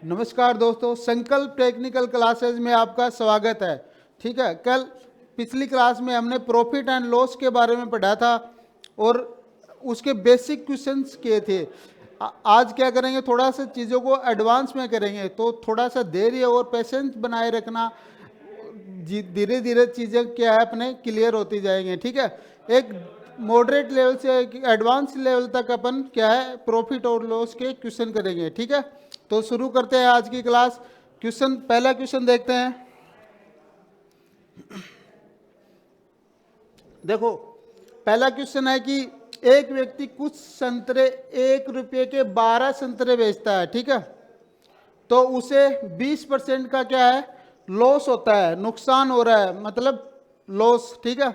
नमस्कार दोस्तों, संकल्प टेक्निकल क्लासेज में आपका स्वागत है। ठीक है, कल पिछली क्लास में हमने प्रॉफिट एंड लॉस के बारे में पढ़ा था और उसके बेसिक क्वेश्चंस किए थे। आज क्या करेंगे, थोड़ा सा चीज़ों को एडवांस में करेंगे, तो थोड़ा सा धैर्य और पेशेंस बनाए रखना। धीरे धीरे चीज़ें क्या है अपने क्लियर होती जाएंगी। ठीक है, एक मॉडरेट लेवल से एडवांस लेवल तक अपन क्या है प्रॉफिट और लॉस के क्वेश्चन करेंगे। ठीक है, तो शुरू करते हैं आज की क्लास। पहला क्वेश्चन देखते हैं। देखो, पहला क्वेश्चन है कि एक व्यक्ति कुछ संतरे 1 रुपये के 12 संतरे बेचता है। ठीक है, तो उसे 20% का क्या है लॉस होता है, नुकसान हो रहा है, मतलब लॉस। ठीक है,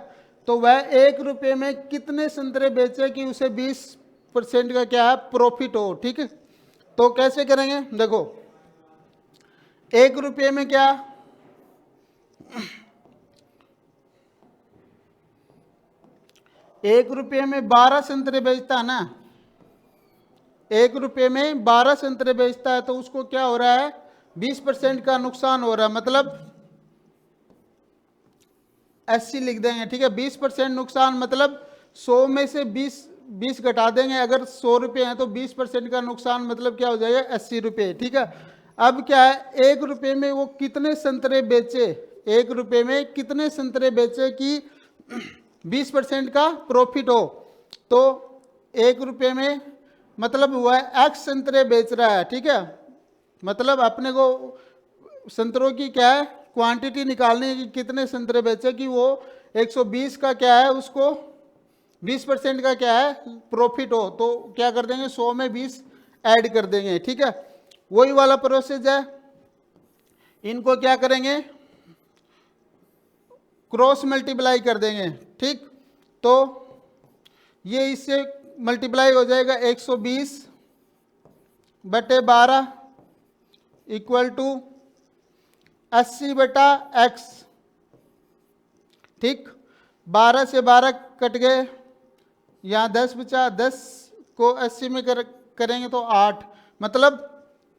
तो वह 1 रुपये में कितने संतरे बेचे कि उसे 20% का क्या है प्रॉफिट हो। ठीक है, तो कैसे करेंगे, देखो 1 रुपये में क्या, 1 रुपये में 12 संतरे बेचता है ना, 1 रुपये में 12 संतरे बेचता है, तो उसको क्या हो रहा है 20% का नुकसान हो रहा है, मतलब 80 लिख देंगे। ठीक है, 20% नुकसान मतलब 100 में से 20 घटा देंगे। अगर 100 रुपये हैं तो 20% का नुकसान मतलब क्या हो जाएगा 80 रुपये। ठीक है, अब क्या है 1 रुपये में वो कितने संतरे बेचे, 1 रुपये में कितने संतरे बेचे कि 20% का प्रॉफिट हो। तो 1 रुपये में मतलब हुआ है एक्स संतरे बेच रहा है। ठीक है, मतलब अपने को संतरों की क्या है क्वांटिटी निकालनी है कि कितने संतरे बेचे कि वो 120 का क्या है उसको 20% का क्या है प्रॉफिट हो। तो क्या कर देंगे 100 में 20 ऐड कर देंगे। ठीक है, वही वाला प्रोसेस है, इनको क्या करेंगे क्रॉस मल्टीप्लाई कर देंगे। ठीक, तो ये इससे मल्टीप्लाई हो जाएगा 120 बटे 12 इक्वल टू 80 बटा एक्स। ठीक, 12 से 12 कट गए, यहाँ 10 बचा, 10 को 80 में करेंगे तो 8, मतलब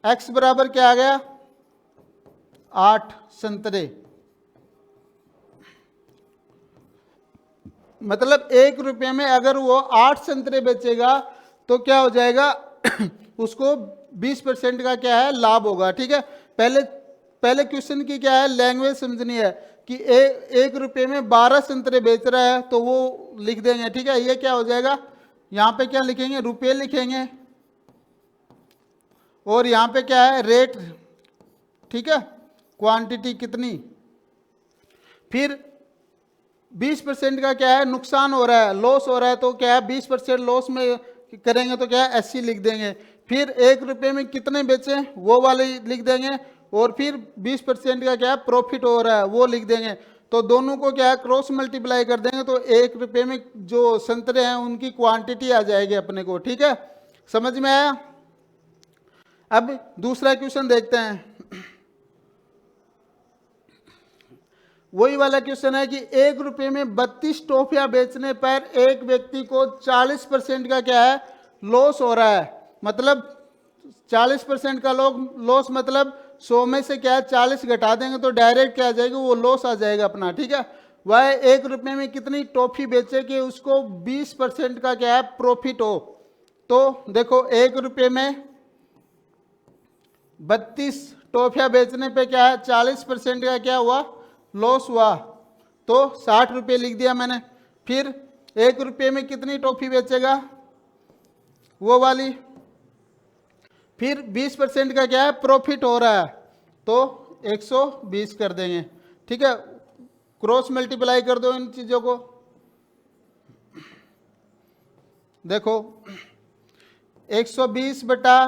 x बराबर क्या आ गया 8 संतरे। मतलब 1 रुपये में अगर वो 8 संतरे बेचेगा तो क्या हो जाएगा उसको 20% का क्या है लाभ होगा। ठीक है, पहले क्वेश्चन की क्या है लैंग्वेज समझनी है कि 1 रुपये में 12 संतरे बेच रहा है, तो वो लिख देंगे। ठीक है, ये क्या हो जाएगा, यहाँ पे क्या लिखेंगे रुपये लिखेंगे, और यहाँ पे क्या है रेट। ठीक है, क्वांटिटी कितनी, फिर 20% का क्या है नुकसान हो रहा है, लॉस हो रहा है, तो क्या है 20% लॉस में करेंगे तो क्या है 80 लिख देंगे। फिर 1 रुपये में कितने बेचे वो वाले लिख देंगे, और फिर 20% का क्या है प्रॉफिट हो रहा है वो लिख देंगे। तो दोनों को क्या है क्रॉस मल्टीप्लाई कर देंगे, तो 1 रुपये में जो संतरे हैं उनकी क्वांटिटी आ जाएगी अपने को। ठीक है, समझ में आया। अब दूसरा क्वेश्चन देखते हैं। वही वाला क्वेश्चन है कि 1 रुपये में 32 टॉफियां बेचने पर एक व्यक्ति को 40% का क्या है लॉस हो रहा है, मतलब 40% का लॉस मतलब 100 में से क्या है 40 घटा देंगे तो डायरेक्ट क्या आ जाएगा वो लॉस आ जाएगा अपना। ठीक है, वह 1 रुपये में कितनी टॉफी बेचे कि उसको 20% का क्या है प्रॉफिट हो। तो देखो 1 रुपये में 32 टॉफियां बेचने पे क्या है 40% का क्या हुआ लॉस हुआ, तो 60 रुपये लिख दिया मैंने। फिर 1 रुपये में कितनी टॉफी बेचेगा वो वाली, फिर 20% का क्या है प्रॉफिट हो रहा है, तो 120 कर देंगे। ठीक है, क्रॉस मल्टीप्लाई कर दो इन चीज़ों को। देखो 120 बटा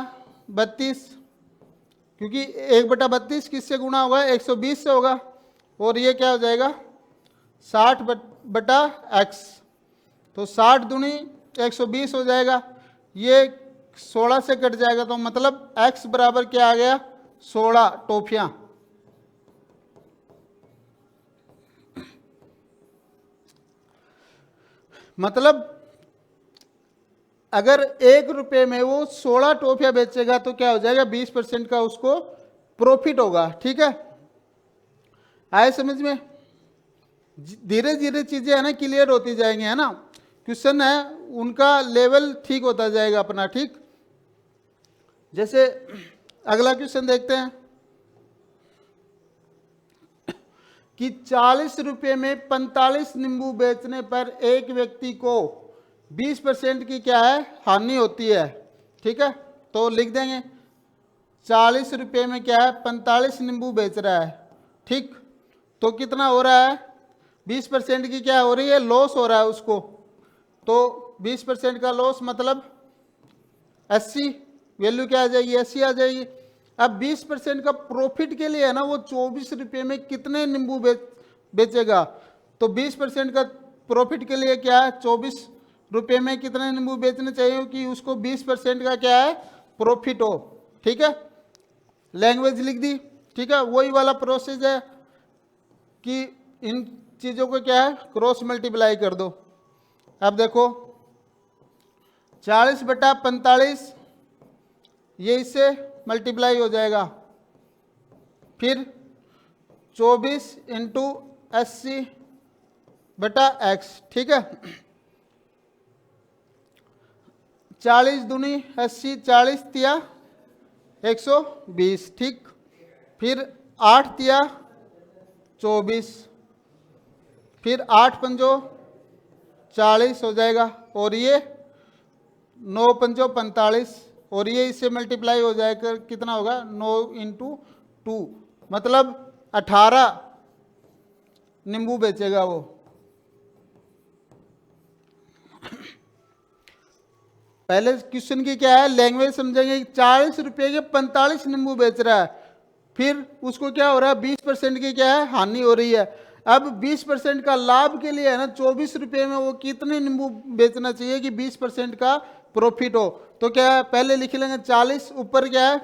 32, क्योंकि 1/32 किससे गुणा होगा 120 से होगा, और ये क्या हो जाएगा 60 बटा x, तो 60 दूनी 120 हो जाएगा, ये 16 से कट जाएगा, तो मतलब x बराबर क्या आ गया 16 टॉफियां। मतलब अगर 1 रुपये में वो 16 टॉफियां बेचेगा तो क्या हो जाएगा, 20% का उसको प्रॉफिट होगा। ठीक है, आए समझ में? धीरे धीरे चीजें है ना क्लियर होती जाएंगी, है ना। क्वेश्चन है उनका लेवल ठीक होता जाएगा अपना। ठीक, जैसे अगला क्वेश्चन देखते हैं कि 40 रुपये में 45 नींबू बेचने पर एक व्यक्ति को 20% की क्या है, हानि होती है। ठीक है, तो लिख देंगे 40 रुपये में क्या है, 45 नींबू बेच रहा है। ठीक, तो कितना हो रहा है, 20% की क्या हो रही है, लॉस हो रहा है उसको। तो 20% का लॉस मतलब 80, वैल्यू क्या आ जाएगी, 80 आ जाएगी। अब 20% का प्रॉफिट के लिए है ना, वो 24 रुपये में कितने नींबू बेचेगा। तो 20% का प्रॉफिट के लिए क्या है, 24 रुपये में कितने नींबू बेचने चाहिए कि उसको 20% का क्या है, प्रॉफिट हो। ठीक है, लैंग्वेज लिख दी। ठीक है, वही वाला प्रोसेस है कि इन चीज़ों को क्या है, क्रॉस मल्टीप्लाई कर दो। अब देखो 40/45 ये इससे मल्टीप्लाई हो जाएगा, फिर 24 इंटू 80/x। ठीक है, 40 दूनी 80, 40 तिया 120। ठीक, फिर 8 तिया 24, फिर 8 पंजो 40 हो जाएगा, और ये 9 पंजो 45, और ये इससे मल्टीप्लाई हो जाएगा, कितना होगा, 9 इंटू 2, मतलब 18 नींबू बेचेगा वो। पहले क्वेश्चन की क्या है, लैंग्वेज समझेंगे। 40 रुपये के 45 नींबू बेच रहा है, फिर उसको क्या हो रहा है, 20% की क्या है, हानि हो रही है। अब 20% का लाभ के लिए है ना, 24 रुपये में वो कितने नींबू बेचना चाहिए कि 20% का प्रॉफिट हो। तो क्या है, पहले लिख लेंगे 40, ऊपर क्या है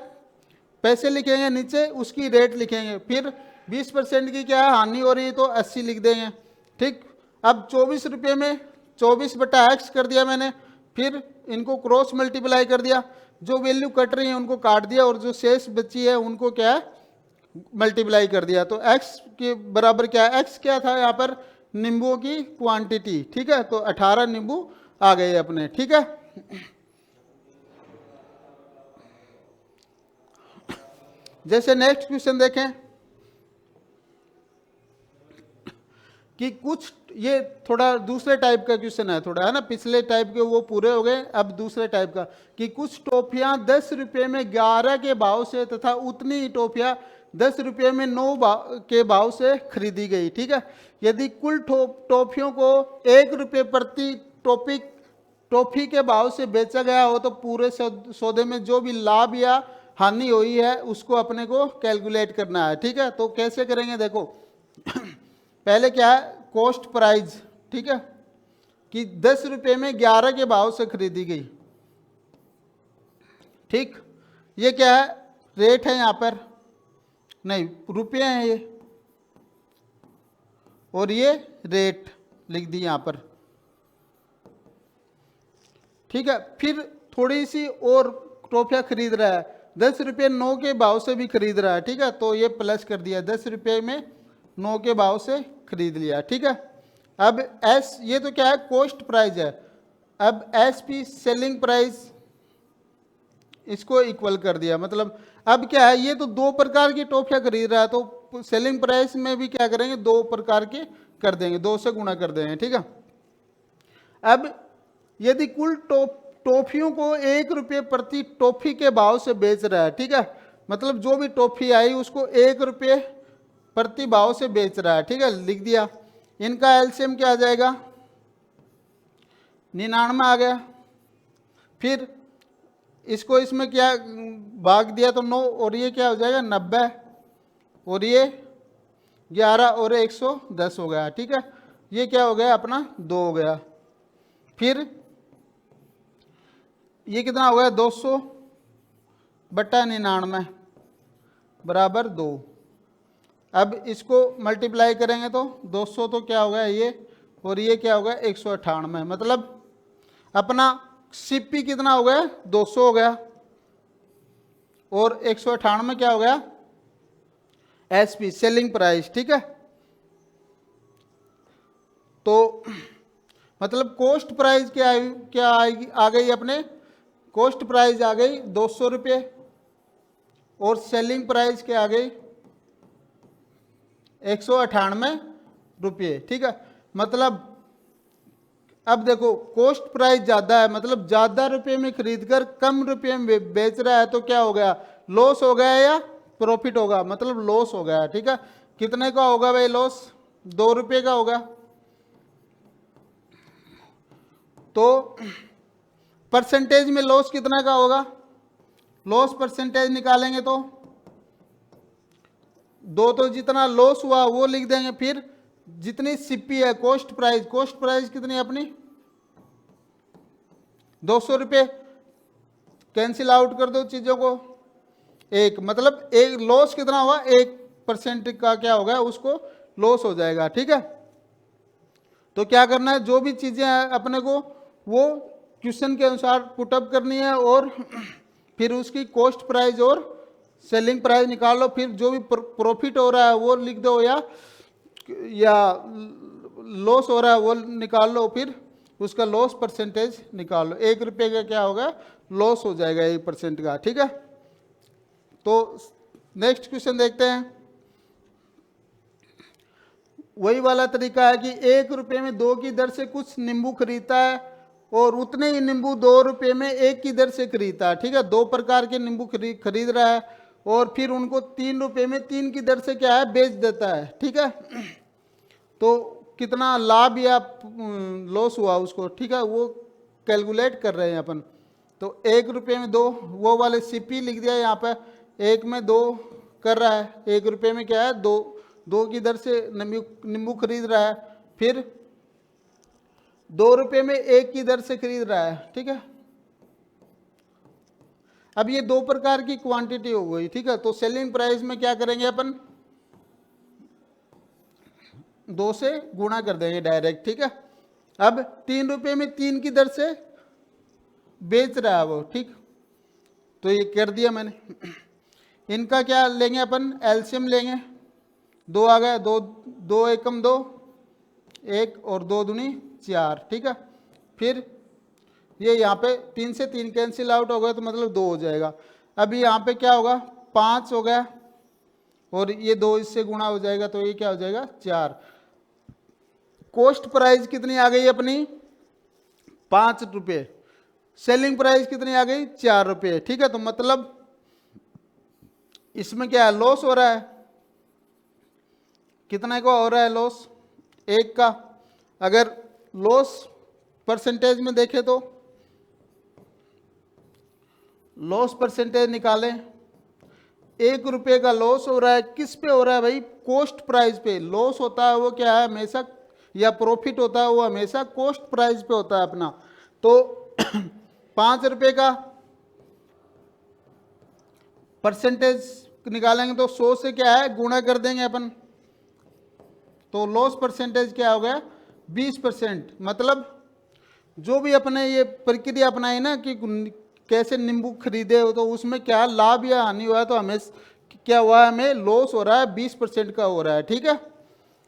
पैसे लिखेंगे, नीचे उसकी रेट लिखेंगे, फिर 20% की क्या है, हानि हो रही है तो 80 लिख देंगे। ठीक, अब 24 रुपये में 24/x कर दिया मैंने, फिर इनको क्रॉस मल्टीप्लाई कर दिया, जो वैल्यू कट रही है उनको काट दिया, और जो शेष बची है उनको क्या है, मल्टीप्लाई कर दिया। तो x के बराबर क्या है, x क्या था यहाँ पर, नींबुओं की क्वांटिटी। ठीक है, तो 18 नींबू आ गए अपने। ठीक है, जैसे नेक्स्ट क्वेश्चन देखें कि कुछ, ये थोड़ा दूसरे टाइप का क्वेश्चन है, थोड़ा है ना, पिछले टाइप के वो पूरे हो गए, अब दूसरे टाइप का कि कुछ टॉफियां 10 रुपये में 11 के भाव से तथा उतनी ही टॉफियां 10 रुपये में 9 के भाव से खरीदी गई। ठीक है, यदि कुल टॉफियों को 1 रुपये प्रति टॉफी के भाव से बेचा गया हो तो पूरे सौदे में जो भी लाभ या हानि हुई है उसको अपने को कैलकुलेट करना है। ठीक है, तो कैसे करेंगे, देखो पहले क्या है, कॉस्ट प्राइस। ठीक है, कि 10 रुपये में 11 के भाव से खरीदी गई। ठीक, ये क्या है, रेट है यहाँ पर, नहीं रुपये हैं ये, और ये रेट लिख दी यहाँ पर। ठीक है, फिर थोड़ी सी और टॉफियाँ खरीद रहा है, 10 रुपये 9 के भाव से भी खरीद रहा है। ठीक है, तो ये प्लस कर दिया, 10 रुपये में 9 के भाव से खरीद लिया। ठीक है, अब एस, ये तो क्या है, कॉस्ट प्राइस है। अब एस पी सेलिंग प्राइस, इसको इक्वल कर दिया, मतलब अब क्या है, ये तो 2 प्रकार की टॉफियाँ खरीद रहा है, तो सेलिंग प्राइस में भी क्या करेंगे, 2 प्रकार के कर देंगे, 2 से गुणा कर देंगे। ठीक है, अब यदि कुल टॉफियों को 1 रुपये प्रति टॉफी के भाव से बेच रहा है। ठीक है, मतलब जो भी टॉफी आई उसको 1 रुपये प्रति भाव से बेच रहा है। ठीक है, लिख दिया। इनका एलसीएम क्या आ जाएगा, 99 आ गया, फिर इसको इसमें क्या भाग दिया तो 9, और ये क्या हो जाएगा 90, और ये 11 और 110 हो गया। ठीक है, ये क्या हो गया अपना 2 हो गया, फिर ये कितना हो गया 200/99 बराबर 2। अब इसको मल्टीप्लाई करेंगे तो 200 तो क्या होगा ये, और ये क्या होगा 198, मतलब अपना सीपी कितना हो गया, 200 हो गया, और 198 क्या हो गया, एसपी सेलिंग प्राइस, ठीक है। तो मतलब कॉस्ट प्राइस क्या आएगी, आ गई अपने, कॉस्ट प्राइस आ गई 200 रुपये, और सेलिंग प्राइस क्या आ गई 198 रुपये, ठीक है। मतलब अब देखो कॉस्ट प्राइस ज़्यादा है, मतलब ज़्यादा रुपये में खरीद कर कम रुपये में बेच रहा है, तो क्या हो गया, लॉस हो गया या प्रॉफिट होगा, मतलब लॉस हो गया, ठीक है। कितने का होगा भाई लॉस, 2 रुपये का होगा। तो परसेंटेज में लॉस कितना का होगा, लॉस परसेंटेज निकालेंगे तो 2, तो जितना लॉस हुआ वो लिख देंगे, फिर जितनी सीपी है कॉस्ट प्राइस कितनी है अपनी 200 रुपये, कैंसिल आउट कर दो चीजों को, एक मतलब एक लॉस कितना हुआ, 1% का क्या होगा उसको लॉस हो जाएगा, ठीक है। तो क्या करना है, जो भी चीजें हैं अपने को वो क्वेश्चन के अनुसार पुटअप करनी है, और फिर उसकी कॉस्ट प्राइस और सेलिंग प्राइस निकाल लो, फिर जो भी प्रॉफिट हो रहा है वो लिख दो, या लॉस हो रहा है वो निकाल लो, फिर उसका लॉस परसेंटेज निकाल लो। 1 रुपये का क्या होगा, लॉस हो जाएगा 1% का, ठीक है। तो नेक्स्ट क्वेश्चन देखते हैं। वही वाला तरीका है कि 1 रुपये में 2 की दर से कुछ नींबू खरीदता है, और उतने ही नींबू 2 रुपये में 1 की दर से खरीदता है, ठीक है। 2 प्रकार के नींबू खरीद रहा है, और फिर उनको 3 रुपये में 3 की दर से क्या है बेच देता है, ठीक है। तो कितना लाभ या लॉस हुआ उसको, ठीक है, वो कैलकुलेट कर रहे हैं अपन। तो 1 रुपये में 2, वो वाले सीपी लिख दिया यहाँ पे, 1 में 2 कर रहा है, 1 रुपये में क्या है 2 की दर से नींबू खरीद रहा है, फिर 2 रुपये में 1 की दर से खरीद रहा है, ठीक है। अब ये 2 प्रकार की क्वांटिटी हो गई, ठीक है। तो सेलिंग प्राइस में क्या करेंगे अपन, 2 से गुणा कर देंगे डायरेक्ट, ठीक है। अब 3 रुपये में 3 की दर से बेच रहा है वो, ठीक, तो ये कर दिया मैंने। इनका क्या लेंगे अपन, एलसीएम लेंगे, 2 आ गए, 2 एकम 2, 1 और 2 दूनी 4, ठीक है। फिर ये यहाँ पे 3 से 3 कैंसिल आउट हो गया, तो मतलब 2 हो जाएगा। अभी यहाँ पे क्या होगा, 5 हो गया, और ये 2 इससे गुणा हो जाएगा, तो ये क्या हो जाएगा 4। कॉस्ट प्राइस कितनी आ गई अपनी 5 रुपये, सेलिंग प्राइस कितनी आ गई 4 रुपये, ठीक है। तो मतलब इसमें क्या है, लॉस हो रहा है, कितने का हो रहा है लॉस, 1 का। अगर लॉस परसेंटेज में देखें तो लॉस परसेंटेज निकालें, 1 रुपये का लॉस हो रहा है, किस पे हो रहा है भाई, कॉस्ट प्राइस पे। लॉस होता है वो क्या है हमेशा, या प्रॉफिट होता है वो हमेशा कॉस्ट प्राइस पे होता है अपना। तो 5 रुपये का परसेंटेज निकालेंगे तो 100 से क्या है गुणा कर देंगे अपन, तो लॉस परसेंटेज क्या हो गया 20%। मतलब जो भी अपने ये प्रक्रिया अपनाई ना कि कैसे नींबू खरीदे हो, तो उसमें क्या लाभ या हानि हुआ है, तो हमें क्या हुआ है, हमें लॉस हो रहा है 20% का हो रहा है, ठीक है।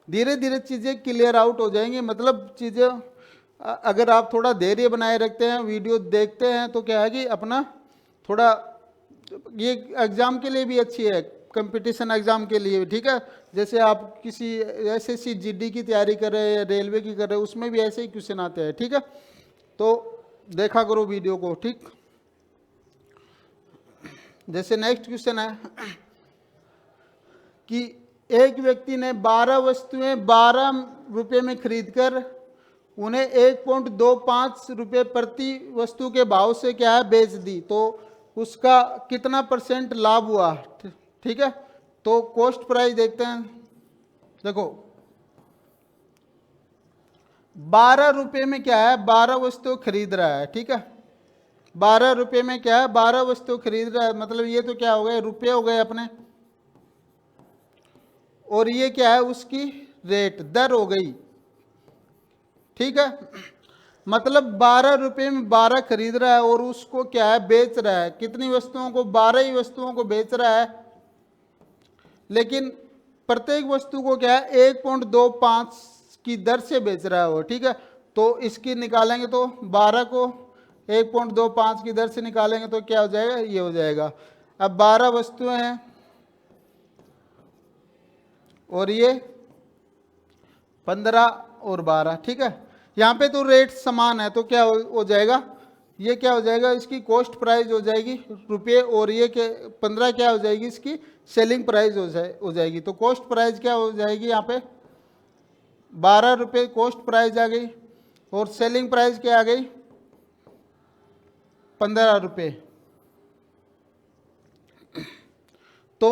धीरे धीरे चीज़ें क्लियर आउट हो जाएंगी। मतलब चीज़ें अगर आप थोड़ा धैर्य बनाए रखते हैं, वीडियो देखते हैं, तो क्या है कि अपना थोड़ा ये एग्ज़ाम के लिए भी अच्छी है, कंपटीशन एग्ज़ाम के लिए, ठीक है। जैसे आप किसी एसएससी जीडी की तैयारी कर रहे हैं, रेलवे की कर रहे हैं, उसमें भी ऐसे ही क्वेश्चन आते हैं, ठीक है। तो देखा करो वीडियो को, ठीक। जैसे नेक्स्ट क्वेश्चन है कि एक व्यक्ति ने 12 वस्तुएं 12 रुपये में खरीदकर उन्हें 1.25 रुपये प्रति वस्तु के भाव से क्या है बेच दी, तो उसका कितना % लाभ हुआ, ठीक है। तो कॉस्ट प्राइस देखते हैं। देखो 12 रुपये में क्या है, 12 वस्तु खरीद रहा है, ठीक है। 12 रुपये में क्या है, 12 वस्तु खरीद रहा है, मतलब ये तो क्या हो गए रुपये हो गए अपने, और ये क्या है उसकी रेट दर हो गई, ठीक है। मतलब 12 रुपए में 12 खरीद रहा है और उसको क्या है बेच रहा है, कितनी वस्तुओं को, 12 ही वस्तुओं को बेच रहा है, लेकिन प्रत्येक वस्तु को क्या है 1.25 की दर से बेच रहा है वो, ठीक है। तो इसकी निकालेंगे तो 12 को 1.25 की दर से निकालेंगे तो क्या हो जाएगा, ये हो जाएगा। अब 12 वस्तुएं हैं और ये 15 और 12, ठीक है। यहाँ पे तो रेट समान है तो क्या हो जाएगा, ये क्या हो जाएगा, इसकी कॉस्ट प्राइस हो जाएगी रुपये, और ये के 15 क्या हो जाएगी, इसकी सेलिंग प्राइस हो जाएगी। तो कॉस्ट प्राइस क्या हो जाएगी, यहाँ पे 12 रुपये कॉस्ट प्राइस आ गई और सेलिंग प्राइस क्या आ गई, 15 रुपये। तो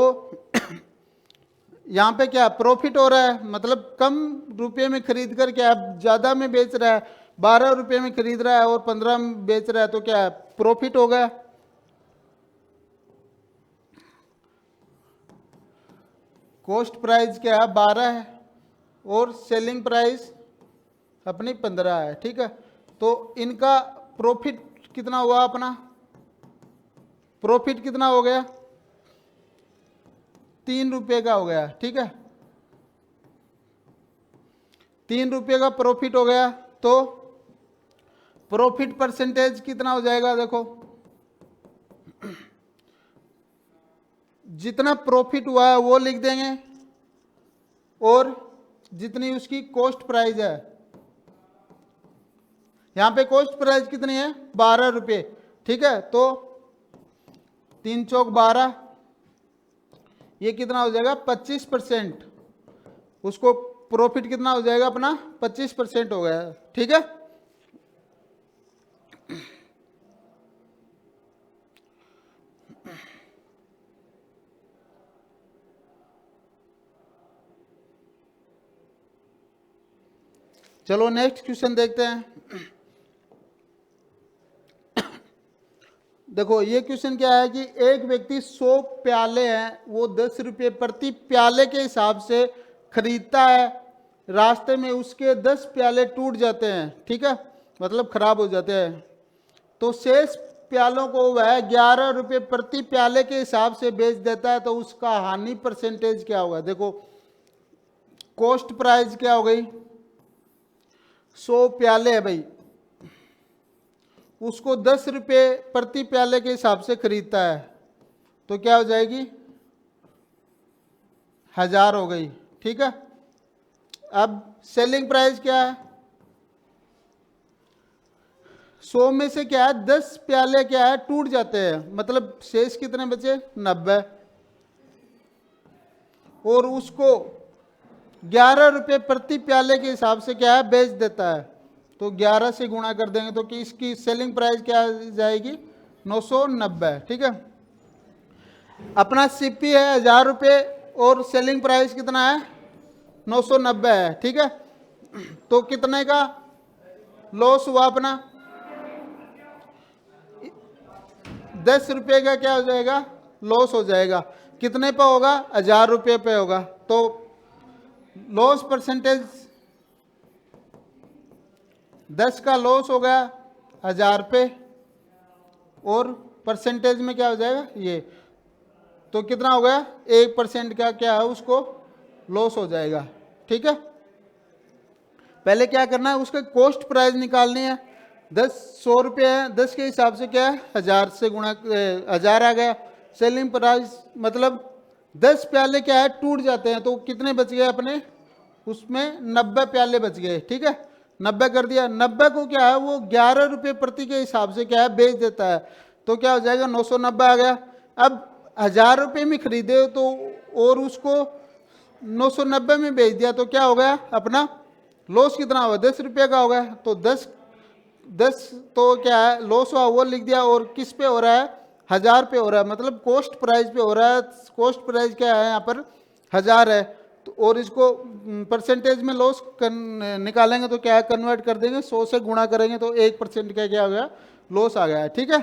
यहाँ पे क्या प्रॉफिट हो रहा है, मतलब कम रुपये में खरीद कर क्या ज़्यादा में बेच रहा है, 12 रुपये में खरीद रहा है और 15 में बेच रहा है, तो क्या प्रॉफिट हो गया। कॉस्ट प्राइस क्या है 12 है और सेलिंग प्राइस अपनी 15 है, ठीक है। तो इनका प्रॉफिट कितना हुआ, अपना प्रॉफिट कितना हो गया, 3 रुपये का हो गया, ठीक है। 3 रुपये का प्रॉफिट हो गया, तो प्रॉफिट परसेंटेज कितना हो जाएगा, देखो जितना प्रॉफिट हुआ है वो लिख देंगे और जितनी उसकी कॉस्ट प्राइस है, यहां पे कॉस्ट प्राइस कितनी है 12 रुपये, ठीक है। तो 3 चौक 12, ये कितना हो जाएगा 25%, उसको प्रॉफिट कितना हो जाएगा अपना 25% हो गया, ठीक है। चलो नेक्स्ट क्वेश्चन देखते हैं। देखो ये क्वेश्चन क्या है कि एक व्यक्ति 100 प्याले हैं, वो 10 रुपये प्रति प्याले के हिसाब से खरीदता है, रास्ते में उसके 10 प्याले टूट जाते हैं, ठीक है, मतलब खराब हो जाते हैं, तो शेष प्यालों को वह 11 रुपये प्रति प्याले के हिसाब से बेच देता है, तो उसका हानि परसेंटेज क्या होगा। देखो कॉस्ट प्राइस क्या हो गई, 100 प्याले है भाई, उसको 10 रुपये प्रति प्याले के हिसाब से खरीदता है, तो क्या हो जाएगी 1000 हो गई, ठीक है। अब सेलिंग प्राइस क्या है, 100 में से क्या है 10 प्याले क्या है टूट जाते हैं, मतलब शेष कितने बचे 90, और उसको 11 रुपये प्रति प्याले के हिसाब से क्या है बेच देता है, तो 11 से गुणा कर देंगे तो कि इसकी सेलिंग प्राइस क्या जाएगी 990, ठीक है। अपना सीपी है 1000 रुपये और सेलिंग प्राइस कितना है 990 है, ठीक है। तो कितने का लॉस हुआ अपना, 10 रुपये का क्या हो जाएगा लॉस हो जाएगा, कितने पे होगा 1000 रुपये पे होगा, तो लॉस परसेंटेज 10 का लॉस हो गया 1000 पे, और परसेंटेज में क्या हो जाएगा ये, तो कितना हो गया 1% का क्या है उसको लॉस हो जाएगा, ठीक है। पहले क्या करना है, उसके कॉस्ट प्राइस निकालनी है, 100 रुपये है, 10 के हिसाब से क्या है 1000 से गुणा 1000 आ गया, सेलिंग प्राइस मतलब 10 प्याले क्या है टूट जाते हैं, तो कितने बच गए अपने उसमें 90 प्याले बच गए, ठीक है। 90 कर दिया, 90 को क्या है वो 11 रुपये प्रति के हिसाब से क्या है बेच देता है, तो क्या हो जाएगा 990 आ गया। अब 1000 रुपये में खरीदे तो और उसको 990 में बेच दिया, तो क्या हो गया अपना लॉस कितना हुआ 10 रुपये का हो गया, तो 10 तो क्या है लॉस हुआ वो लिख दिया, और किस पे हो रहा है 1000 पे हो रहा है, मतलब कॉस्ट प्राइस पे हो रहा है, कॉस्ट प्राइस क्या है यहाँ पर 1000 है, तो और इसको परसेंटेज में लॉस निकालेंगे तो क्या है कन्वर्ट कर देंगे, 100 से गुणा करेंगे तो 1% का क्या हो गया लॉस आ गया है, ठीक है।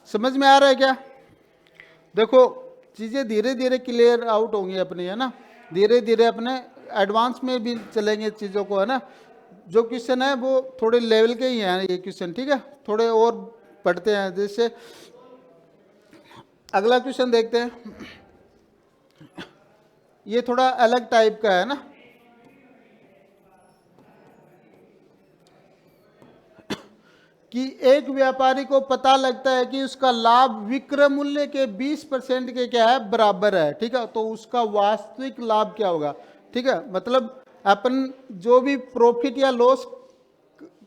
समझ में आ रहा है क्या, देखो चीज़ें धीरे धीरे क्लियर आउट होंगी अपनी, है ना, धीरे धीरे अपने एडवांस में भी चलेंगे चीज़ों को, है ना। जो क्वेश्चन है वो थोड़े लेवल के ही हैं ये क्वेश्चन, ठीक है। थोड़े और पढ़ते हैं, जैसे अगला क्वेश्चन देखते हैं। ये थोड़ा अलग टाइप का है ना। कि एक व्यापारी को पता लगता है कि उसका लाभ विक्रय मूल्य के 20% के क्या है, बराबर है, ठीक है। तो उसका वास्तविक लाभ क्या होगा, ठीक है। मतलब अपन जो भी प्रॉफिट या लॉस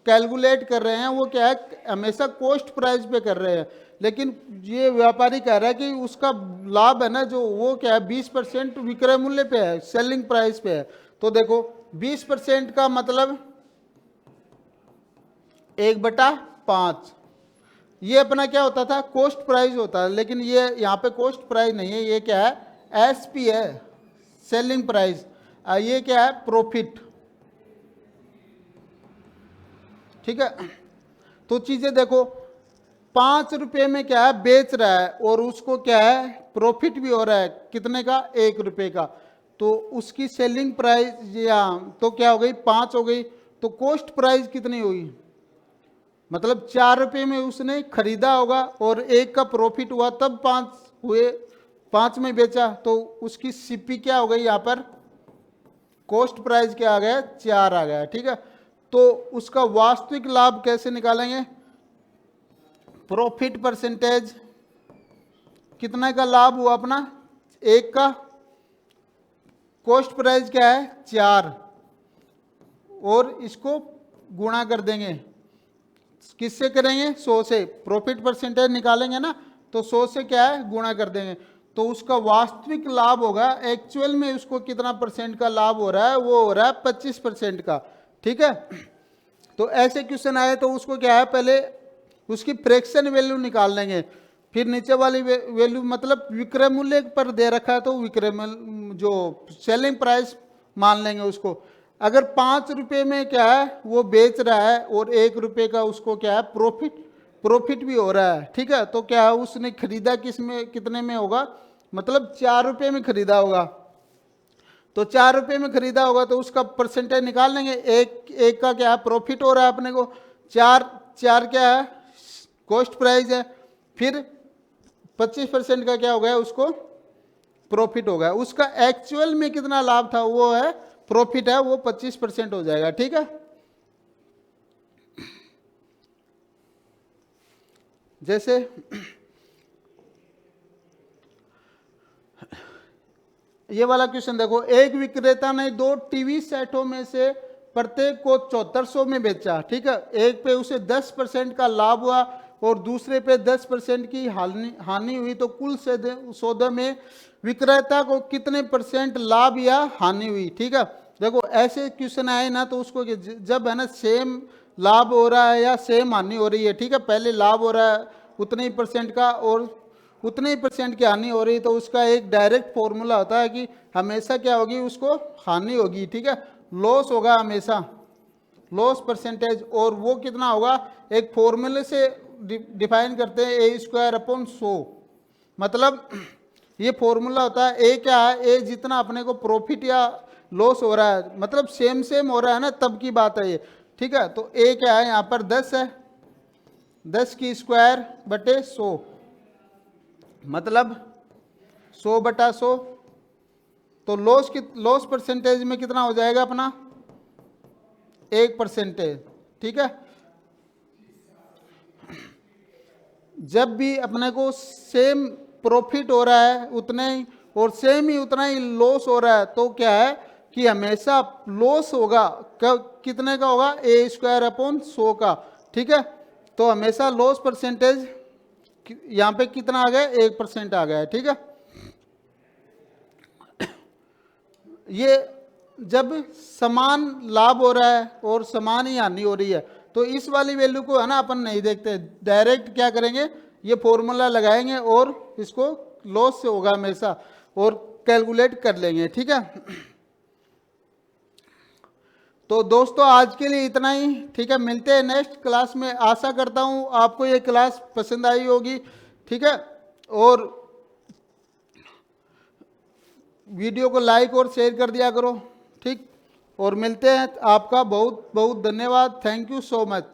कैलकुलेट कर रहे हैं वो क्या है, हमेशा कॉस्ट प्राइस पे कर रहे हैं। लेकिन ये व्यापारी कह रहा है कि उसका लाभ है ना जो, वो क्या है 20% विक्रय मूल्य पे है, सेलिंग प्राइस पे है। तो देखो 20% का मतलब 1/5, ये अपना क्या होता था, कॉस्ट प्राइस होता है। लेकिन ये यहाँ पे कॉस्ट प्राइस नहीं है, ये क्या है, एसपी है, सेलिंग प्राइस। ये क्या है, प्रॉफिट, ठीक है। तो चीजें देखो, 5 रुपए में क्या है बेच रहा है और उसको क्या है प्रॉफिट भी हो रहा है, कितने का, 1 रुपए का। तो उसकी सेलिंग प्राइस या तो क्या हो गई, 5 हो गई। तो कॉस्ट प्राइस कितनी हुई, मतलब 4 रुपए में उसने खरीदा होगा और 1 का प्रॉफिट हुआ तब 5 हुए, 5 में बेचा। तो उसकी सीपी क्या हो गई, यहाँ पर कॉस्ट प्राइस क्या आ गया, 4 आ गया, ठीक है। तो उसका वास्तविक लाभ कैसे निकालेंगे, प्रॉफिट परसेंटेज, कितना का लाभ हुआ अपना, 1 का, कॉस्ट प्राइस क्या है 4, और इसको गुणा कर देंगे, किससे करेंगे, 100 से। प्रॉफिट परसेंटेज निकालेंगे ना, तो 100 से क्या है गुणा कर देंगे। तो उसका वास्तविक लाभ होगा, एक्चुअल में उसको कितना परसेंट का लाभ हो रहा है, वो हो रहा है 25% का, ठीक है। तो ऐसे क्वेश्चन आए तो उसको क्या है, पहले उसकी फ्रैक्शन वैल्यू निकाल लेंगे, फिर नीचे वाली वैल्यू, मतलब विक्रय मूल्य पर दे रखा है तो विक्रय मूल्य जो सेलिंग प्राइस मान लेंगे उसको। अगर 5 रुपए में क्या है वो बेच रहा है और 1 रुपए का उसको क्या है प्रॉफिट भी हो रहा है, ठीक है। तो क्या है उसने खरीदा किस में, कितने में होगा, मतलब 4 रुपए में खरीदा होगा। तो 4 रुपए में खरीदा होगा तो उसका परसेंटेज निकाल लेंगे, एक का क्या है प्रॉफिट हो रहा है अपने को, 4 क्या है कॉस्ट प्राइस है, फिर 25% का क्या हो गया उसको प्रॉफिट हो गया। उसका एक्चुअल में कितना लाभ था, वो है प्रॉफिट है, वो 25% हो जाएगा, ठीक है। जैसे ये वाला क्वेश्चन देखो, एक विक्रेता ने 2 टीवी सेटों में से प्रत्येक को 7400 में बेचा, ठीक है। एक पे उसे 10% का लाभ हुआ और दूसरे पे 10% की हानि हुई। तो कुल सौदे में विक्रेता को कितने % लाभ या हानि हुई, ठीक है। देखो ऐसे क्वेश्चन आए ना तो उसको जब है ना सेम लाभ हो रहा है या सेम हानि हो रही है, ठीक है, पहले लाभ हो रहा है उतने ही % का और उतने ही % की हानि हो रही है, तो उसका एक डायरेक्ट फॉर्मूला होता है कि हमेशा क्या होगी, उसको हानि होगी, ठीक है, लॉस होगा हमेशा, लॉस परसेंटेज। और वो कितना होगा, एक फॉर्मूले से डिफाइन करते हैं, A²/100। मतलब ये फॉर्मूला होता है, ए क्या है, ए जितना अपने को प्रॉफिट या लॉस हो रहा है, मतलब सेम हो रहा है ना, तब की बात है ये, ठीक है। तो ए क्या है यहाँ पर 10 है, 10 की स्क्वायर बटे 100, मतलब 100/100। तो लॉस परसेंटेज में कितना हो जाएगा अपना 1%, ठीक है। जब भी अपने को सेम प्रॉफिट हो रहा है उतने ही और सेम ही उतना ही लॉस हो रहा है, तो क्या है कि हमेशा लॉस होगा, कितने का होगा, A²/100 का, ठीक है। तो हमेशा लॉस परसेंटेज यहाँ पे कितना आ गया, 1% आ गया है, ठीक है। ये जब समान लाभ हो रहा है और समान ही हानि हो रही है, तो इस वाली वैल्यू को है ना अपन नहीं देखते, डायरेक्ट क्या करेंगे, ये फॉर्मूला लगाएंगे और इसको लॉस से होगा हमेशा और कैलकुलेट कर लेंगे, ठीक है। तो दोस्तों आज के लिए इतना ही, ठीक है, मिलते हैं नेक्स्ट क्लास में। आशा करता हूँ आपको ये क्लास पसंद आई होगी, ठीक है। और वीडियो को लाइक और शेयर कर दिया करो, ठीक। और मिलते हैं, आपका बहुत बहुत धन्यवाद, थैंक यू सो मच।